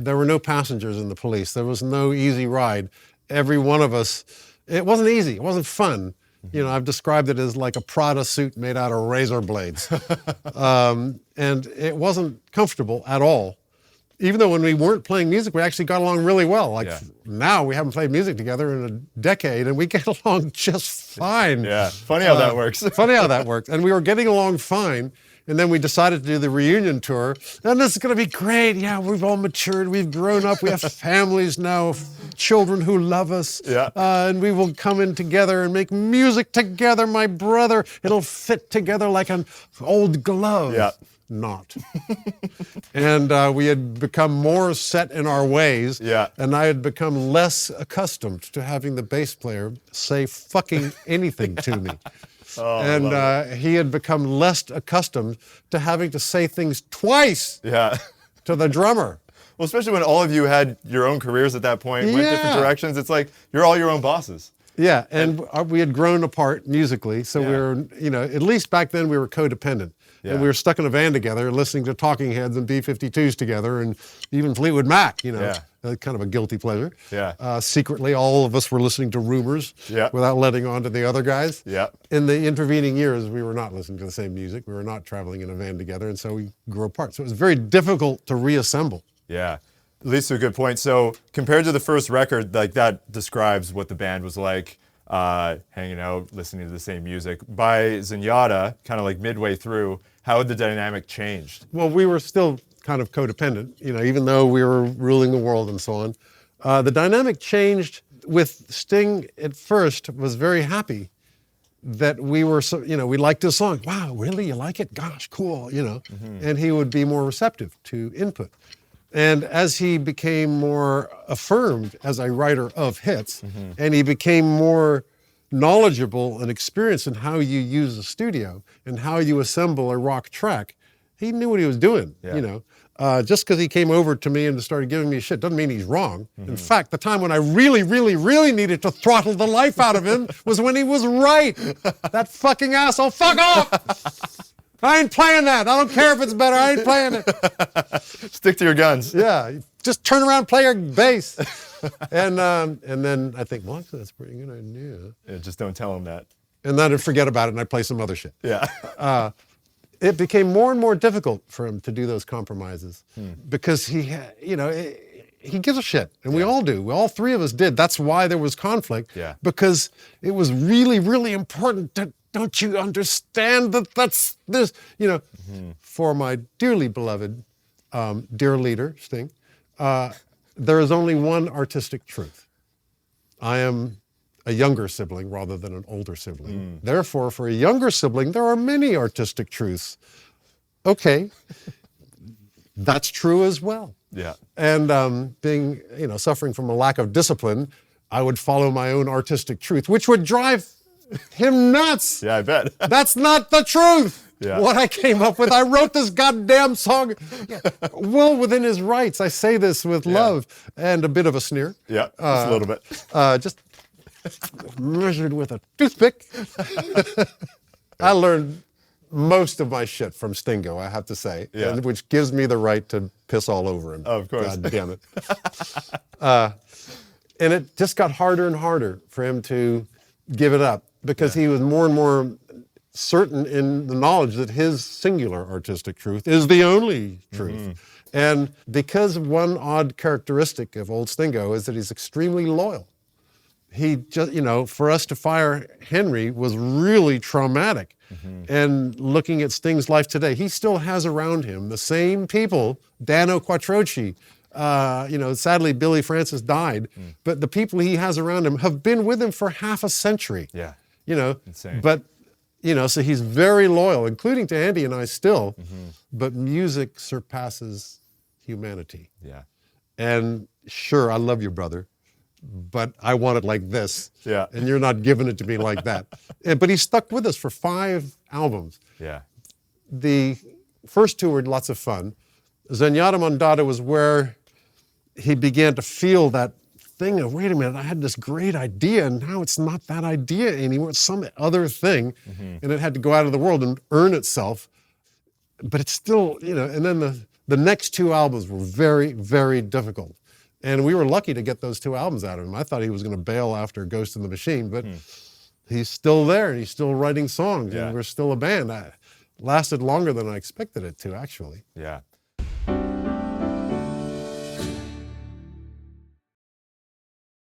There were no passengers in the Police. There was no easy ride. Every one of us, it wasn't easy. It wasn't fun. You know, I've described it as like a Prada suit made out of razor blades. And it wasn't comfortable at all. Even though when we weren't playing music, we actually got along really well. Like now we haven't played music together in a decade and we get along just fine. Yeah, funny how that works. Funny how that works. And we were getting along fine. And then we decided to do the reunion tour. And this is going to be great. Yeah, we've all matured. We've grown up. We have families now, children who love us. Yeah. And we will come in together and make music together, my brother. It'll fit together like an old glove. Yeah. Not. And we had become more set in our ways. Yeah. And I had become less accustomed to having the bass player say fucking anything to me. Oh, and he had become less accustomed to having to say things twice to the drummer. Well, especially when all of you had your own careers at that point, went different directions. It's like you're all your own bosses. Yeah, and we had grown apart musically, so we were, you know, at least back then we were codependent. Yeah. And we were stuck in a van together, listening to Talking Heads and B-52s together, and even Fleetwood Mac, you know, kind of a guilty pleasure. Yeah. Secretly, all of us were listening to Rumors without letting on to the other guys. Yeah. In the intervening years, we were not listening to the same music. We were not traveling in a van together, and so we grew apart. So it was very difficult to reassemble. Yeah. At least to a good point. So compared to the first record, like that describes what the band was like, hanging out, listening to the same music. By Zenyatta, kind of like midway through, how had the dynamic changed? Well, we were still kind of codependent, you know, even though we were ruling the world and so on. The dynamic changed with Sting at first was very happy that we were, so, you know, we liked his song. Wow, really? You like it? Gosh, cool, you know. And he would be more receptive to input. And as he became more affirmed as a writer of hits, and he became more knowledgeable and experienced in how you use a studio and how you assemble a rock track, he knew what he was doing, you know. Just because he came over to me and started giving me shit doesn't mean he's wrong. In fact, the time when I really, really, really needed to throttle the life out of him was when he was right. That fucking asshole, fuck off! I ain't playing that. I don't care if it's better. I ain't playing it. Stick to your guns. Yeah, just turn around, play your bass. And then I think, well, actually, that's a pretty good idea. Yeah, just don't tell him that. And then I'd forget about it and I'd play some other shit. Yeah. It became more and more difficult for him to do those compromises because he gives a shit, and we all do. All three of us did. That's why there was conflict. Yeah. Because it was really, really important to. Don't you understand that that's this, you know, for my dearly beloved, dear leader, Sting, there is only one artistic truth. I am a younger sibling rather than an older sibling. Therefore, for a younger sibling, there are many artistic truths. Okay, that's true as well. Yeah. And being, you know, suffering from a lack of discipline, I would follow my own artistic truth, which would drive him nuts. Yeah, I bet. That's not the truth. Yeah. What I came up with. I wrote this goddamn song well within his rights. I say this with love and a bit of a sneer. Yeah, just a little bit. Just measured with a toothpick. I learned most of my shit from Stingo, I have to say, and which gives me the right to piss all over him. Of course. God damn it. And it just got harder and harder for him to give it up because he was more and more certain in the knowledge that his singular artistic truth is the only truth. And because one odd characteristic of old Stingo is that he's extremely loyal. He just, you know, for us to fire Henry was really traumatic. And looking at Sting's life today, he still has around him the same people, Dano Quattrochi, you know, sadly Billy Francis died, but the people he has around him have been with him for half a century. Yeah. You know, insane. But, you know, so he's very loyal, including to Andy and I still, but music surpasses humanity. Yeah. And sure, I love you, brother, but I want it like this. Yeah. And you're not giving it to me like that. But he stuck with us for 5 albums. Yeah. The first 2 were lots of fun. Zenyatta Mondatta was where he began to feel that thing of, wait a minute, I had this great idea and now it's not that idea anymore. It's some other thing. And it had to go out of the world and earn itself. But it's still, you know, and then The next 2 albums were very, very difficult. And we were lucky to get those 2 albums out of him. I thought he was going to bail after Ghost in the Machine, but he's still there and he's still writing songs, Yeah. and we're still a band. Lasted longer than I expected it to, actually. Yeah.